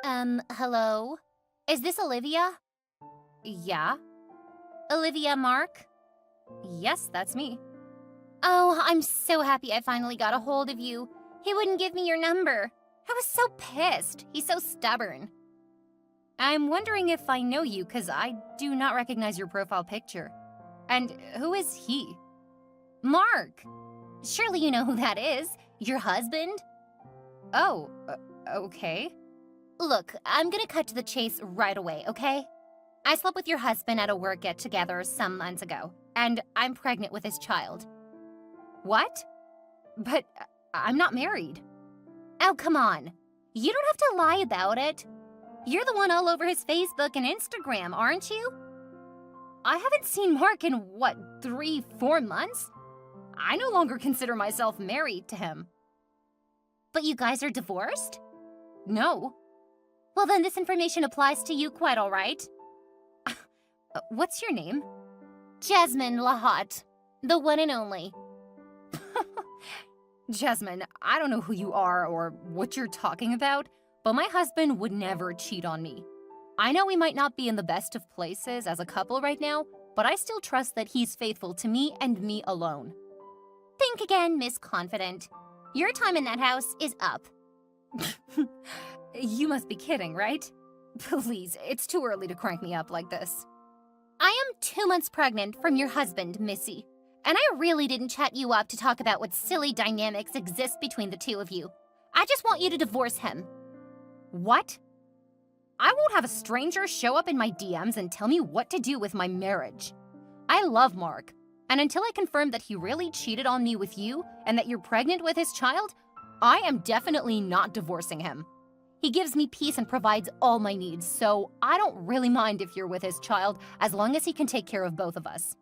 Hello? Is this Olivia? Yeah? Olivia Mark? Yes, that's me. Oh, I'm so happy I finally got a hold of you. He wouldn't give me your number. I was so pissed. He's so stubborn. I'm wondering if I know you because I do not recognize your profile picture. And who is he? Mark. Surely you know who that is. Your husband? Oh, okay. Look, I'm gonna cut to the chase right away, okay? I slept with your husband at a work get-together some months ago, and I'm pregnant with his child. What? But I'm not married. Oh, come on. You don't have to lie about it. You're the one all over his Facebook and Instagram, aren't you? I haven't seen Mark in, 3-4 months? I no longer consider myself married to him. But you guys are divorced? No. Well, then this information applies to you quite all right. What's your name? Jasmine Lahat, the one and only. Jasmine, I don't know who you are or what you're talking about, but my husband would never cheat on me. I know we might not be in the best of places as a couple right now, but I still trust that he's faithful to me and me alone. Think again, Miss Confident. Your time in that house is up. You must be kidding, right? Please, it's too early to crank me up like this. I am 2 months pregnant from your husband, Missy. And I really didn't chat you up to talk about what silly dynamics exist between the two of you. I just want you to divorce him. What? I won't have a stranger show up in my DMs and tell me what to do with my marriage. I love Mark, and until I confirm that he really cheated on me with you and that you're pregnant with his child, I am definitely not divorcing him. He gives me peace and provides all my needs, so I don't really mind if you're with his child as long as he can take care of both of us.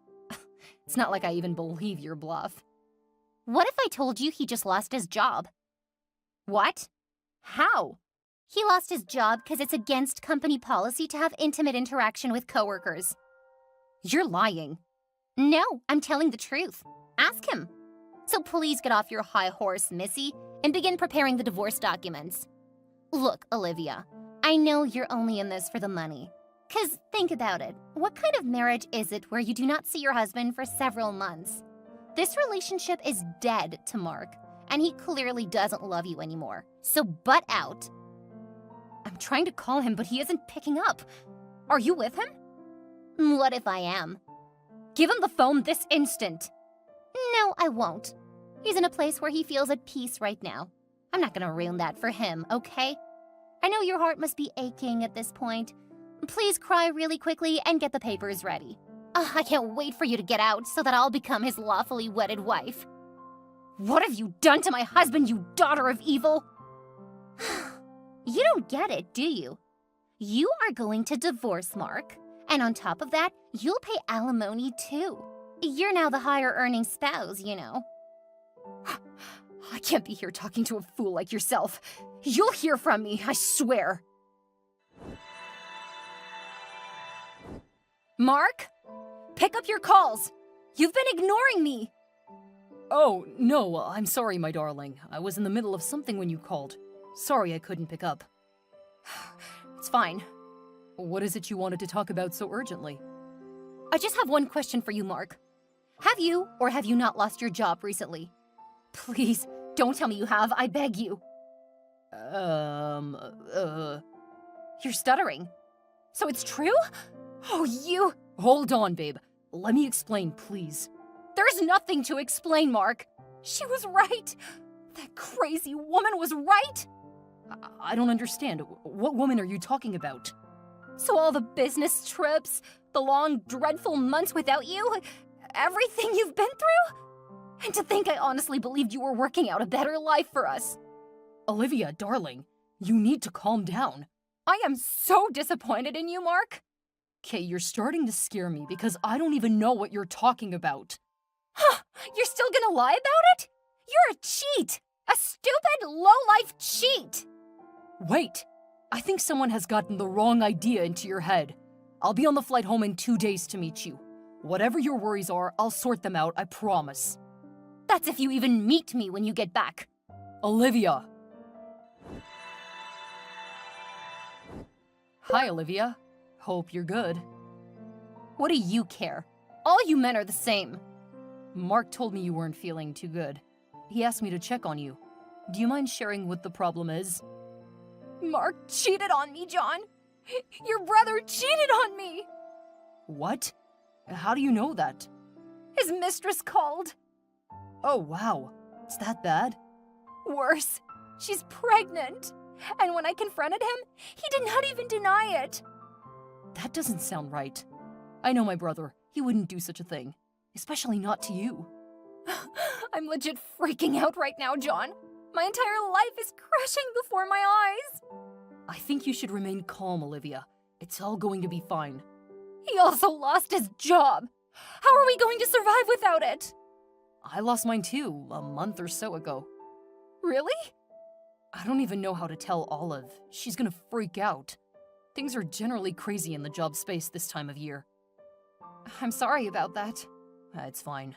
It's not like I even believe your bluff. What if I told you he just lost his job? What? How? He lost his job because it's against company policy to have intimate interaction with coworkers. You're lying. No, I'm telling the truth. Ask him. So please get off your high horse, Missy, and begin preparing the divorce documents. Look, Olivia, I know you're only in this for the money. 'Cause think about it, what kind of marriage is it where you do not see your husband for several months? This relationship is dead to Mark, and he clearly doesn't love you anymore. So butt out. I'm trying to call him, but he isn't picking up. Are you with him? What if I am? Give him the phone this instant. No, I won't. He's in a place where he feels at peace right now. I'm not gonna ruin that for him, okay? I know your heart must be aching at this point. Please cry really quickly and get the papers ready. I can't wait for you to get out so that I'll become his lawfully wedded wife. What have you done to my husband, you daughter of evil? You don't get it, do you? You are going to divorce Mark, and on top of that, you'll pay alimony too. You're now the higher earning spouse, you know. I can't be here talking to a fool like yourself. You'll hear from me, I swear. Mark? Pick up your calls. You've been ignoring me. Oh, no, I'm sorry, my darling. I was in the middle of something when you called. Sorry I couldn't pick up. It's fine. What is it you wanted to talk about so urgently? I just have one question for you, Mark. Have you or have you not lost your job recently? Please, don't tell me you have, I beg you. You're stuttering. So it's true? Oh, you... Hold on, babe. Let me explain, please. There's nothing to explain, Mark. She was right. That crazy woman was right. I don't understand. What woman are you talking about? So all the business trips, the long, dreadful months without you, everything you've been through? And to think I honestly believed you were working out a better life for us. Olivia, darling, you need to calm down. I am so disappointed in you, Mark. Okay, you're starting to scare me because I don't even know what you're talking about. Huh, you're still gonna lie about it? You're a cheat! A stupid, low-life cheat! Wait, I think someone has gotten the wrong idea into your head. I'll be on the flight home in 2 days to meet you. Whatever your worries are, I'll sort them out, I promise. That's if you even meet me when you get back. Olivia! Hi, Olivia. Hope you're good. What do you care? All you men are the same. Mark told me you weren't feeling too good. He asked me to check on you. Do you mind sharing what the problem is? Mark cheated on me, John. Your brother cheated on me. What? How do you know that? His mistress called. Oh, wow. It's that bad? Worse, she's pregnant. And when I confronted him, he did not even deny it. That doesn't sound right. I know my brother. He wouldn't do such a thing. Especially not to you. I'm legit freaking out right now, John. My entire life is crashing before my eyes. I think you should remain calm, Olivia. It's all going to be fine. He also lost his job. How are we going to survive without it? I lost mine too, a month or so ago. Really? I don't even know how to tell Olive. She's gonna freak out. Things are generally crazy in the job space this time of year. I'm sorry about that. It's fine.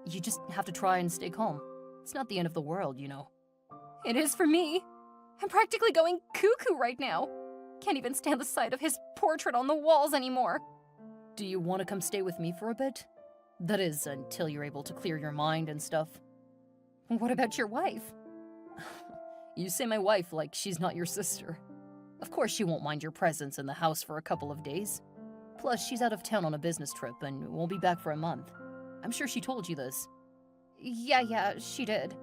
You just have to try and stay calm. It's not the end of the world, you know. It is for me. I'm practically going cuckoo right now. Can't even stand the sight of his portrait on the walls anymore. Do you want to come stay with me for a bit? That is, until you're able to clear your mind and stuff. What about your wife? You say my wife like she's not your sister. Of course she won't mind your presence in the house for a couple of days. Plus, she's out of town on a business trip and won't be back for a month. I'm sure she told you this. Yeah, she did.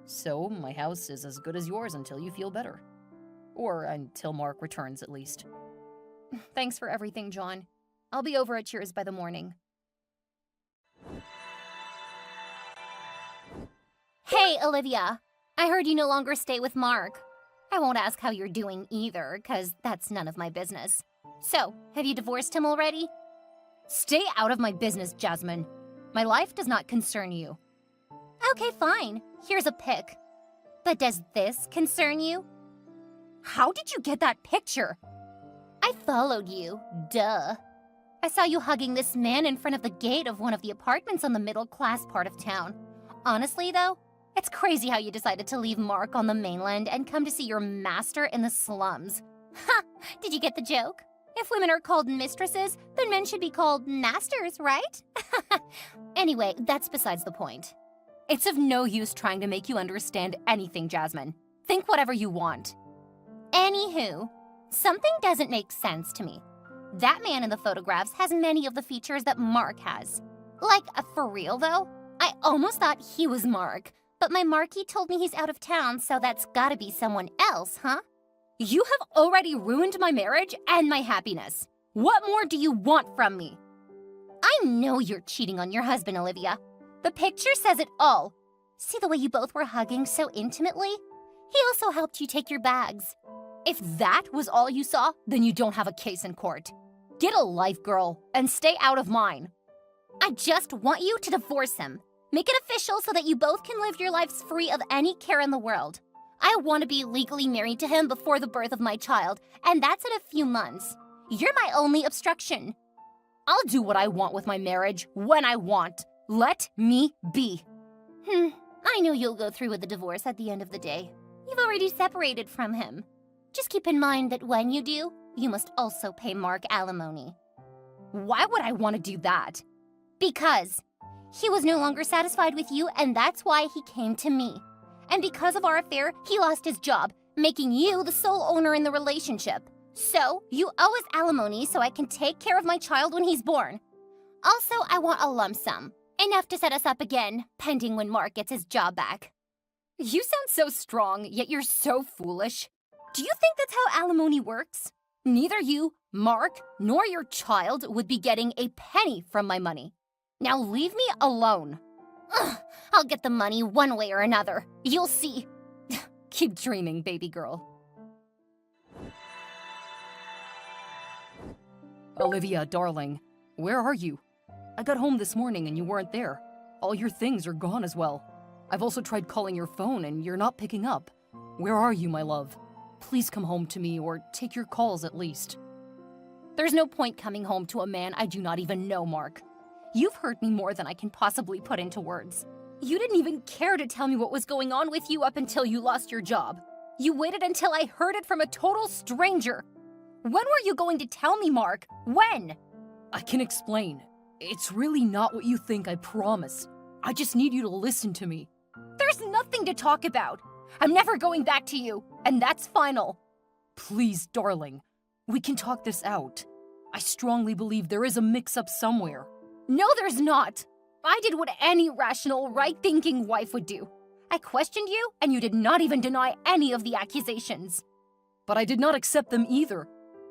So, my house is as good as yours until you feel better. Or until Mark returns, at least. Thanks for everything, John. I'll be over at yours by the morning. Hey, Olivia. I heard you no longer stay with Mark. I won't ask how you're doing either, because that's none of my business. So, have you divorced him already? Stay out of my business, Jasmine. My life does not concern you. Okay, fine. Here's a pic. But does this concern you? How did you get that picture? I followed you, duh. I saw you hugging this man in front of the gate of one of the apartments on the middle-class part of town. Honestly, though, it's crazy how you decided to leave Mark on the mainland and come to see your master in the slums. Ha! Did you get the joke? If women are called mistresses, then men should be called masters, right? Anyway, that's besides the point. It's of no use trying to make you understand anything, Jasmine. Think whatever you want. Anywho, something doesn't make sense to me. That man in the photographs has many of the features that Mark has. Like, for real though? I almost thought he was Mark, but my Marky told me he's out of town, so that's gotta be someone else, huh? You have already ruined my marriage and my happiness. What more do you want from me? I know you're cheating on your husband, Olivia. The picture says it all. See the way you both were hugging so intimately? He also helped you take your bags. If that was all you saw, then you don't have a case in court. Get a life, girl, and stay out of mine. I just want you to divorce him. Make it official so that you both can live your lives free of any care in the world. I want to be legally married to him before the birth of my child, and that's in a few months. You're my only obstruction. I'll do what I want with my marriage, when I want. Let me be. I know you'll go through with the divorce at the end of the day. You've already separated from him. Just keep in mind that when you do, you must also pay Mark alimony. Why would I want to do that? Because he was no longer satisfied with you, and that's why he came to me. And because of our affair, he lost his job, making you the sole owner in the relationship. So, you owe us alimony so I can take care of my child when he's born. Also, I want a lump sum. Enough to set us up again, pending when Mark gets his job back. You sound so strong, yet you're so foolish. Do you think that's how alimony works? Neither you, Mark, nor your child would be getting a penny from my money. Now leave me alone. Ugh, I'll get the money one way or another. You'll see. Keep dreaming, baby girl. Olivia, darling, where are you? I got home this morning and you weren't there. All your things are gone as well. I've also tried calling your phone and you're not picking up. Where are you, my love? Please come home to me or take your calls at least. There's no point coming home to a man I do not even know, Mark. You've hurt me more than I can possibly put into words. You didn't even care to tell me what was going on with you up until you lost your job. You waited until I heard it from a total stranger. When were you going to tell me, Mark? When? I can explain. It's really not what you think, I promise. I just need you to listen to me. There's nothing to talk about. I'm never going back to you, and that's final. Please, darling, we can talk this out. I strongly believe there is a mix-up somewhere. No, there's not. I did what any rational, right-thinking wife would do. I questioned you, and you did not even deny any of the accusations. But I did not accept them either.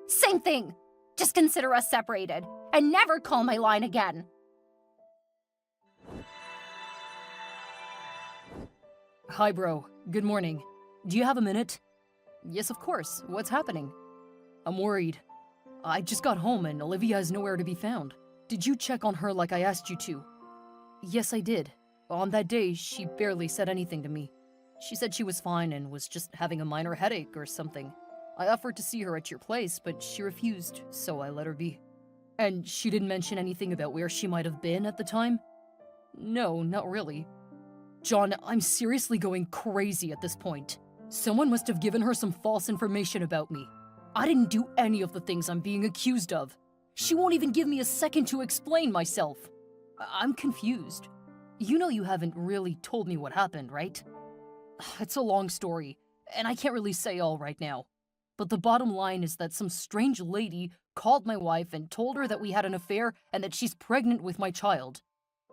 Same thing. Just consider us separated, and never call my line again. Hi, bro. Good morning. Do you have a minute? Yes, of course. What's happening? I'm worried. I just got home and Olivia is nowhere to be found. Did you check on her like I asked you to? Yes, I did. On that day, she barely said anything to me. She said she was fine and was just having a minor headache or something. I offered to see her at your place, but she refused, so I let her be. And she didn't mention anything about where she might have been at the time? No, not really. John, I'm seriously going crazy at this point. Someone must have given her some false information about me. I didn't do any of the things I'm being accused of. She won't even give me a second to explain myself. I'm confused. You know you haven't really told me what happened, right? It's a long story, and I can't really say all right now. But the bottom line is that some strange lady called my wife and told her that we had an affair and that she's pregnant with my child.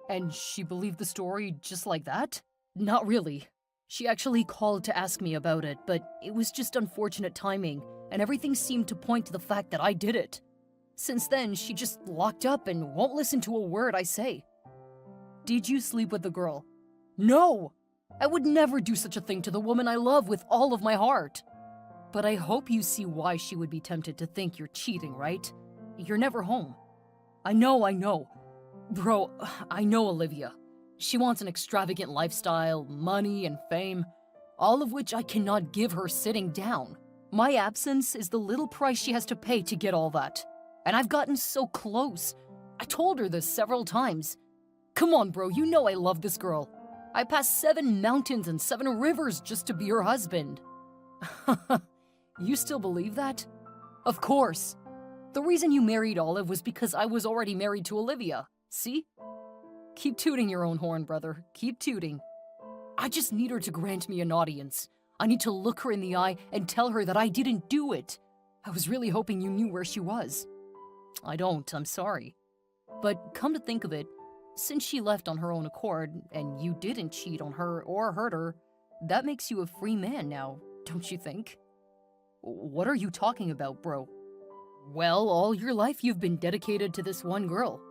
And she believed the story just like that? Not really. She actually called to ask me about it, but it was just unfortunate timing, and everything seemed to point to the fact that I did it. Since then, she just locked up and won't listen to a word I say. Did you sleep with the girl? No! I would never do such a thing to the woman I love with all of my heart. But I hope you see why she would be tempted to think you're cheating, right? You're never home. I know. Bro, I know Olivia. She wants an extravagant lifestyle, money, and fame, all of which I cannot give her sitting down. My absence is the little price she has to pay to get all that. And I've gotten so close. I told her this several times. Come on, bro, you know I love this girl. I passed 7 mountains and 7 rivers just to be her husband. You still believe that? Of course. The reason you married Olive was because I was already married to Olivia. See? Keep tooting your own horn, brother. Keep tooting. I just need her to grant me an audience. I need to look her in the eye and tell her that I didn't do it. I was really hoping you knew where she was. I don't, I'm sorry. But come to think of it, since she left on her own accord, and you didn't cheat on her or hurt her, that makes you a free man now, don't you think? What are you talking about, bro? Well, all your life you've been dedicated to this one girl.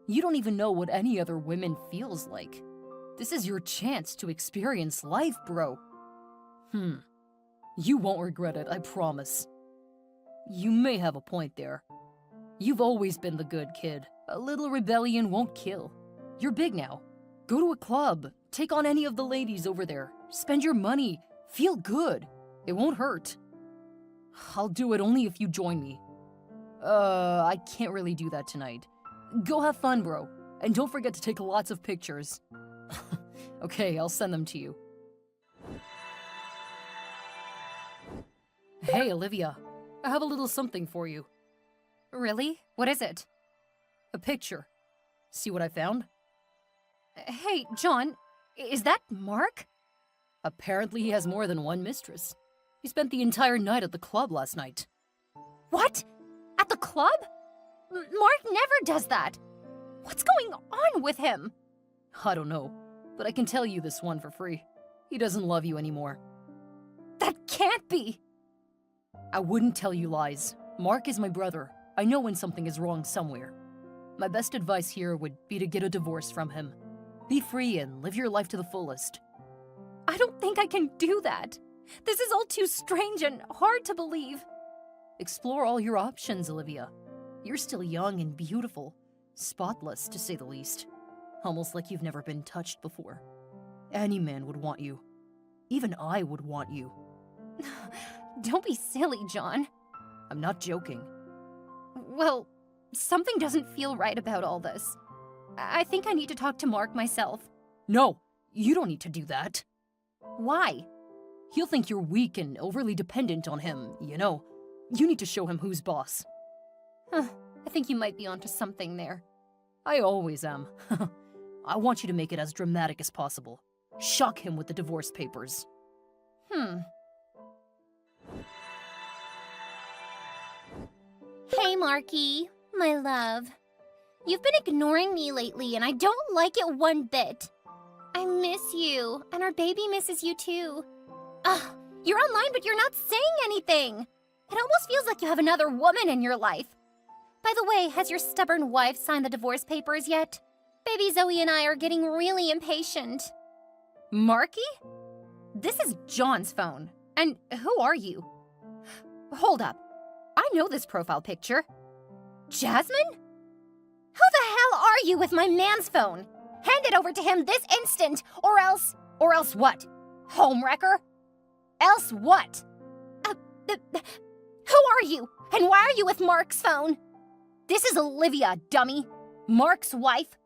You don't even know what any other woman feels like. This is your chance to experience life, bro. You won't regret it, I promise. You may have a point there. You've always been the good kid. A little rebellion won't kill. You're big now. Go to a club. Take on any of the ladies over there. Spend your money. Feel good. It won't hurt. I'll do it only if you join me. I can't really do that tonight. Go have fun, bro. And don't forget to take lots of pictures. Okay, I'll send them to you. Hey, Olivia. I have a little something for you. Really? What is it? A picture. See what I found? Hey, John, is that Mark? Apparently he has more than one mistress. He spent the entire night at the club last night. What? At the club? Mark never does that. What's going on with him? I don't know, but I can tell you this one for free. He doesn't love you anymore. That can't be. I wouldn't tell you lies. Mark is my brother. I know when something is wrong somewhere. My best advice here would be to get a divorce from him. Be free and live your life to the fullest. I don't think I can do that. This is all too strange and hard to believe. Explore all your options, Olivia. You're still young and beautiful. Spotless, to say the least. Almost like you've never been touched before. Any man would want you. Even I would want you. Don't be silly, John. I'm not joking. Well, something doesn't feel right about all this. I think I need to talk to Mark myself. No, you don't need to do that. Why? He'll think you're weak and overly dependent on him, you know. You need to show him who's boss. I think you might be onto something there. I always am. I want you to make it as dramatic as possible. Shock him with the divorce papers. Hey, Marky, my love. You've been ignoring me lately, and I don't like it one bit. I miss you, and our baby misses you too. Ugh, you're online, but you're not saying anything. It almost feels like you have another woman in your life. By the way, has your stubborn wife signed the divorce papers yet? Baby Zoe and I are getting really impatient. Marky? This is John's phone. And who are you? Hold up. I know this profile picture. Jasmine? Who the hell are you with my man's phone? Hand it over to him this instant, or else... Or else what? Homewrecker? Else what? Who are you? And why are you with Mark's phone? This is Olivia, dummy. Mark's wife.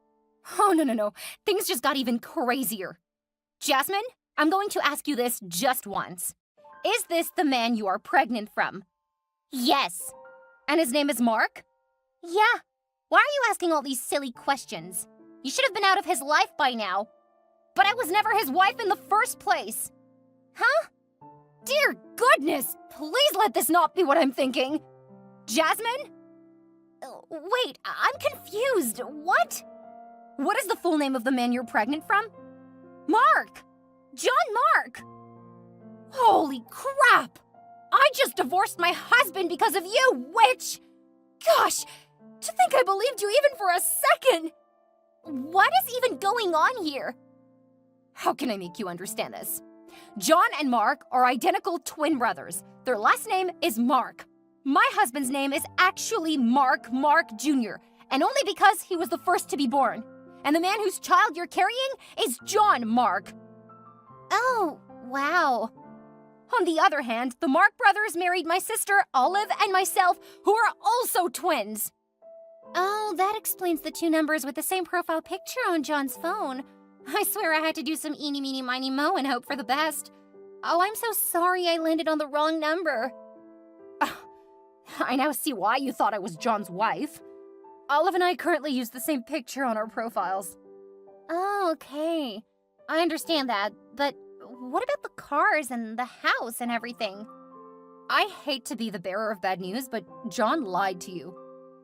Oh, no. Things just got even crazier. Jasmine, I'm going to ask you this just once. Is this the man you are pregnant from? Yes. And his name is Mark? Yeah. Why are you asking all these silly questions? You should have been out of his life by now. But I was never his wife in the first place. Huh? Dear goodness, please let this not be what I'm thinking. Jasmine? Wait, I'm confused. What? What is the full name of the man you're pregnant from? Mark! John Mark! Holy crap! I just divorced my husband because of you, witch! Gosh, to think I believed you even for a second! What is even going on here? How can I make you understand this? John and Mark are identical twin brothers. Their last name is Mark. My husband's name is actually Mark Jr., and only because he was the first to be born. And the man whose child you're carrying is John Mark. Oh, wow. On the other hand, the Mark brothers married my sister, Olive, and myself, who are also twins. Oh, that explains the two numbers with the same profile picture on John's phone. I swear I had to do some eeny, meeny, miny, moe and hope for the best. Oh, I'm so sorry I landed on the wrong number. I now see why you thought I was John's wife. Olive and I currently use the same picture on our profiles. Oh, okay. I understand that, but what about the cars and the house and everything? I hate to be the bearer of bad news, but John lied to you.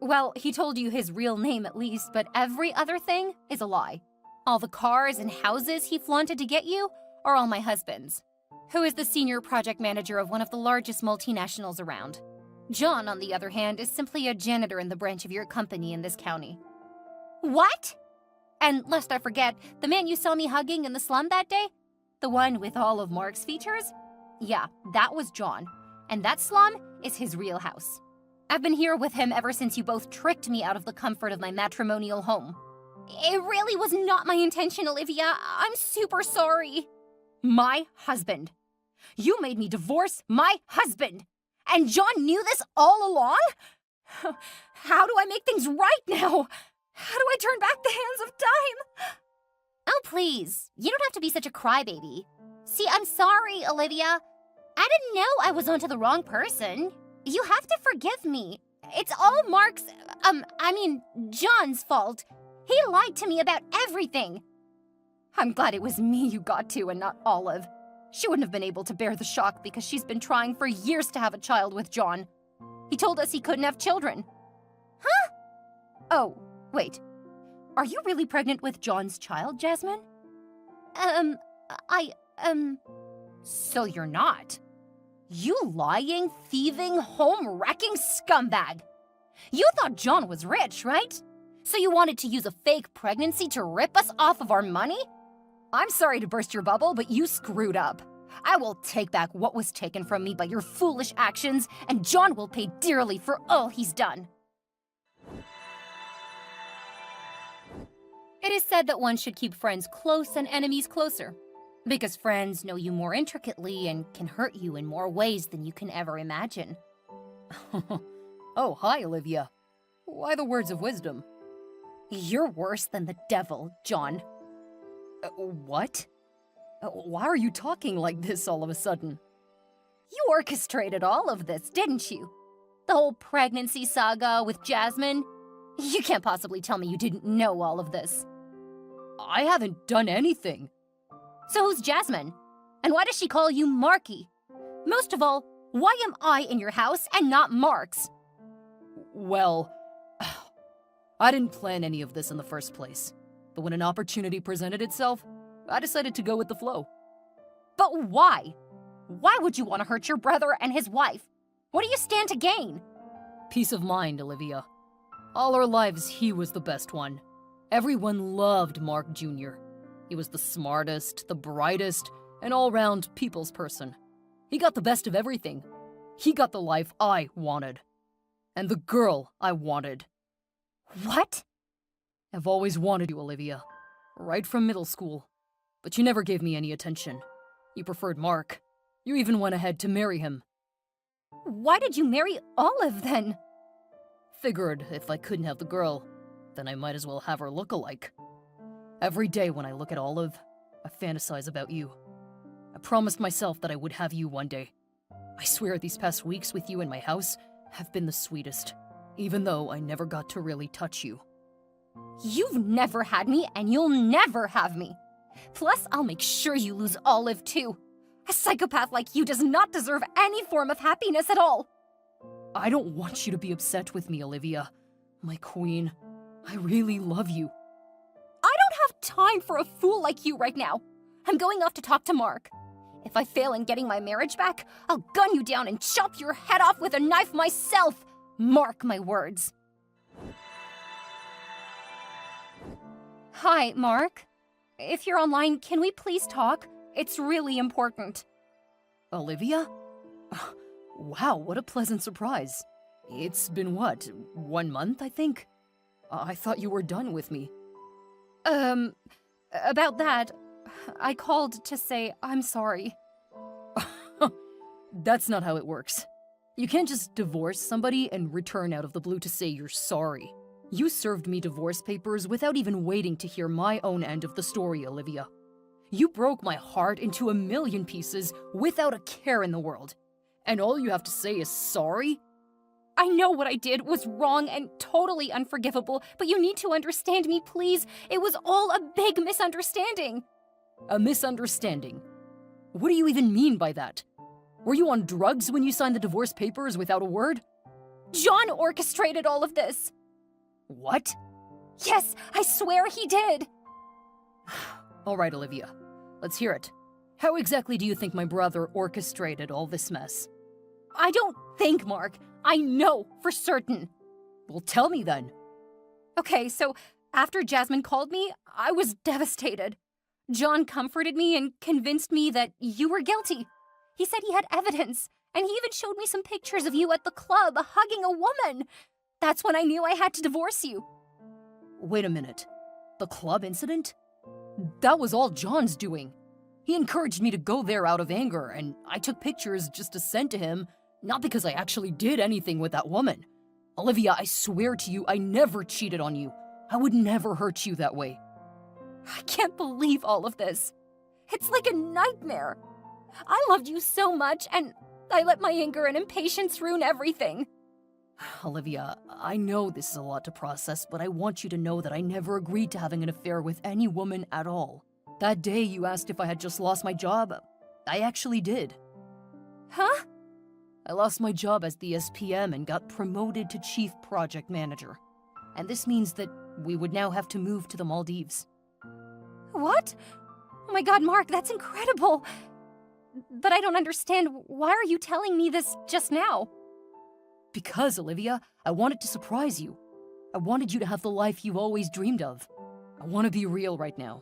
Well, he told you his real name at least, but every other thing is a lie. All the cars and houses he flaunted to get you are all my husband's, who is the senior project manager of one of the largest multinationals around. John, on the other hand, is simply a janitor in the branch of your company in this county. What? And lest I forget, the man you saw me hugging in the slum that day? The one with all of Mark's features? Yeah, that was John. And that slum is his real house. I've been here with him ever since you both tricked me out of the comfort of my matrimonial home. It really was not my intention, Olivia. I'm super sorry. My husband. You made me divorce my husband. And John knew this all along? How do I make things right now? How do I turn back the hands of time? Oh, please. You don't have to be such a crybaby. See, I'm sorry, Olivia. I didn't know I was onto the wrong person. You have to forgive me. It's all Mark's, John's fault. He lied to me about everything. I'm glad it was me you got to and not Olive. She wouldn't have been able to bear the shock because she's been trying for years to have a child with John. He told us he couldn't have children. Huh? Oh, wait. Are you really pregnant with John's child, Jasmine? So you're not. You lying, thieving, home-wrecking scumbag. You thought John was rich, right? So you wanted to use a fake pregnancy to rip us off of our money? I'm sorry to burst your bubble, but you screwed up. I will take back what was taken from me by your foolish actions, and John will pay dearly for all he's done. It is said that one should keep friends close and enemies closer, because friends know you more intricately and can hurt you in more ways than you can ever imagine. Oh, hi, Olivia. Why the words of wisdom? You're worse than the devil, John. What? Why are you talking like this all of a sudden? You orchestrated all of this, didn't you? The whole pregnancy saga with Jasmine. You can't possibly tell me you didn't know all of this. I haven't done anything. So who's Jasmine? And why does she call you Marky? Most of all, why am I in your house and not Mark's? Well, I didn't plan any of this in the first place. But when an opportunity presented itself, I decided to go with the flow. But why? Why would you want to hurt your brother and his wife? What do you stand to gain? Peace of mind, Olivia. All our lives, he was the best one. Everyone loved Mark Jr. He was the smartest, the brightest, and all-round people's person. He got the best of everything. He got the life I wanted. And the girl I wanted. What? I've always wanted you, Olivia. Right from middle school. But you never gave me any attention. You preferred Mark. You even went ahead to marry him. Why did you marry Olive, then? Figured if I couldn't have the girl, then I might as well have her look alike. Every day when I look at Olive, I fantasize about you. I promised myself that I would have you one day. I swear these past weeks with you in my house have been the sweetest, even though I never got to really touch you. You've never had me, and you'll never have me. Plus, I'll make sure you lose Olive, too. A psychopath like you does not deserve any form of happiness at all. I don't want you to be upset with me, Olivia. My queen, I really love you. I don't have time for a fool like you right now. I'm going off to talk to Mark. If I fail in getting my marriage back, I'll gun you down and chop your head off with a knife myself. Mark my words. Hi, Mark. If you're online, can we please talk? It's really important. Olivia? Wow, what a pleasant surprise. It's been what, 1 month, I think? I thought you were done with me. About that, I called to say I'm sorry. That's not how it works. You can't just divorce somebody and return out of the blue to say you're sorry. You served me divorce papers without even waiting to hear my own end of the story, Olivia. You broke my heart into a million pieces without a care in the world. And all you have to say is sorry? I know what I did was wrong and totally unforgivable, but you need to understand me, please. It was all a big misunderstanding. A misunderstanding? What do you even mean by that? Were you on drugs when you signed the divorce papers without a word? John orchestrated all of this. What? Yes, I swear he did. All right, Olivia. Let's hear it. How exactly do you think my brother orchestrated all this mess? I don't think, Mark. I know for certain. Well, tell me then. Okay, so after Jasmine called me, I was devastated. John comforted me and convinced me that you were guilty. He said he had evidence, and he even showed me some pictures of you at the club hugging a woman. That's when I knew I had to divorce you. Wait a minute. The club incident? That was all John's doing. He encouraged me to go there out of anger, and I took pictures just to send to him, not because I actually did anything with that woman. Olivia, I swear to you, I never cheated on you. I would never hurt you that way. I can't believe all of this. It's like a nightmare. I loved you so much, and I let my anger and impatience ruin everything. Olivia, I know this is a lot to process, but I want you to know that I never agreed to having an affair with any woman at all. That day you asked if I had just lost my job, I actually did. Huh? I lost my job as the SPM and got promoted to Chief Project Manager. And this means that we would now have to move to the Maldives. What? Oh my God, Mark, that's incredible. But I don't understand. Why are you telling me this just now? Because, Olivia, I wanted to surprise you. I wanted you to have the life you've always dreamed of. I want to be real right now.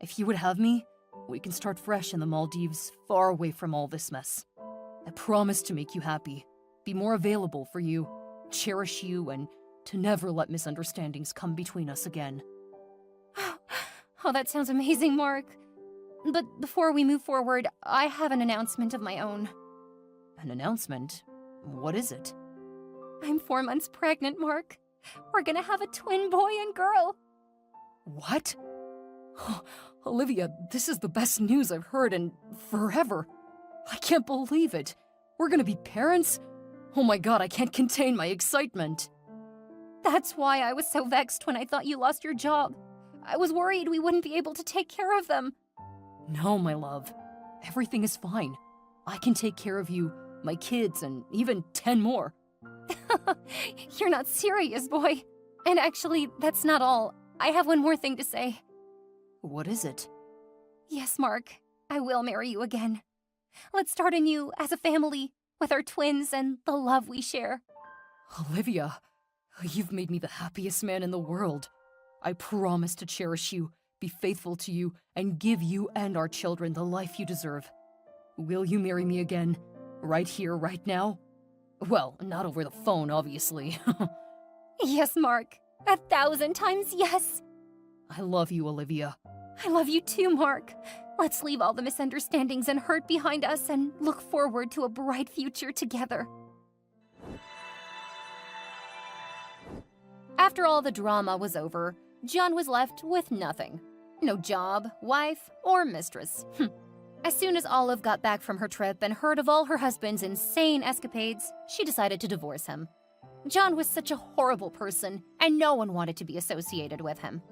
If you would have me, we can start fresh in the Maldives, far away from all this mess. I promise to make you happy, be more available for you, cherish you, and to never let misunderstandings come between us again. Oh, that sounds amazing, Mark. But before we move forward, I have an announcement of my own. An announcement? What is it? I'm 4 months pregnant, Mark. We're gonna have a twin boy and girl. What? Olivia, this is the best news I've heard in forever. I can't believe it. We're gonna be parents? Oh my god, I can't contain my excitement. That's why I was so vexed when I thought you lost your job. I was worried we wouldn't be able to take care of them. No, my love. Everything is fine. I can take care of you, my kids, and even 10 more. You're not serious, boy. And actually, that's not all. I have one more thing to say. What is it? Yes, Mark, I will marry you again. Let's start anew as a family, with our twins and the love we share. Olivia, you've made me the happiest man in the world. I promise to cherish you, be faithful to you, and give you and our children the life you deserve. Will you marry me again? Right here, right now? Well, not over the phone, obviously. Yes, Mark. 1,000 times yes. I love you, Olivia. I love you too, Mark. Let's leave all the misunderstandings and hurt behind us and look forward to a bright future together. After all the drama was over, John was left with nothing. No job, wife, or mistress. As soon as Olive got back from her trip and heard of all her husband's insane escapades, she decided to divorce him. John was such a horrible person, and no one wanted to be associated with him.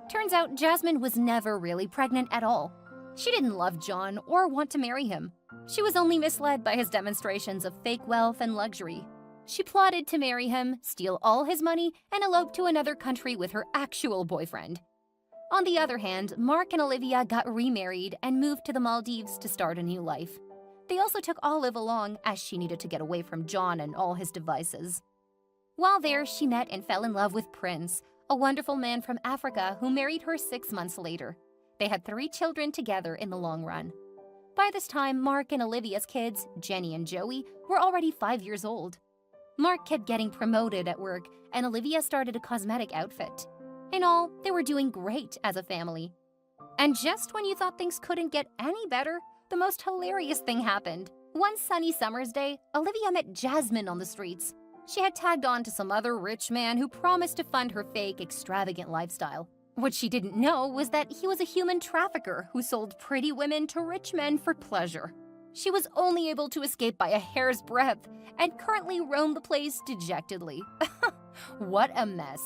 Turns out Jasmine was never really pregnant at all. She didn't love John or want to marry him. She was only misled by his demonstrations of fake wealth and luxury. She plotted to marry him, steal all his money, and elope to another country with her actual boyfriend. On the other hand, Mark and Olivia got remarried and moved to the Maldives to start a new life. They also took Olive along as she needed to get away from John and all his devices. While there, she met and fell in love with Prince, a wonderful man from Africa who married her 6 months later. They had 3 children together in the long run. By this time, Mark and Olivia's kids, Jenny and Joey, were already 5 years old. Mark kept getting promoted at work, and Olivia started a cosmetic outfit. In all, they were doing great as a family. And just when you thought things couldn't get any better, the most hilarious thing happened. One sunny summer's day, Olivia met Jasmine on the streets. She had tagged on to some other rich man who promised to fund her fake, extravagant lifestyle. What she didn't know was that he was a human trafficker who sold pretty women to rich men for pleasure. She was only able to escape by a hair's breadth and currently roamed the place dejectedly. What a mess.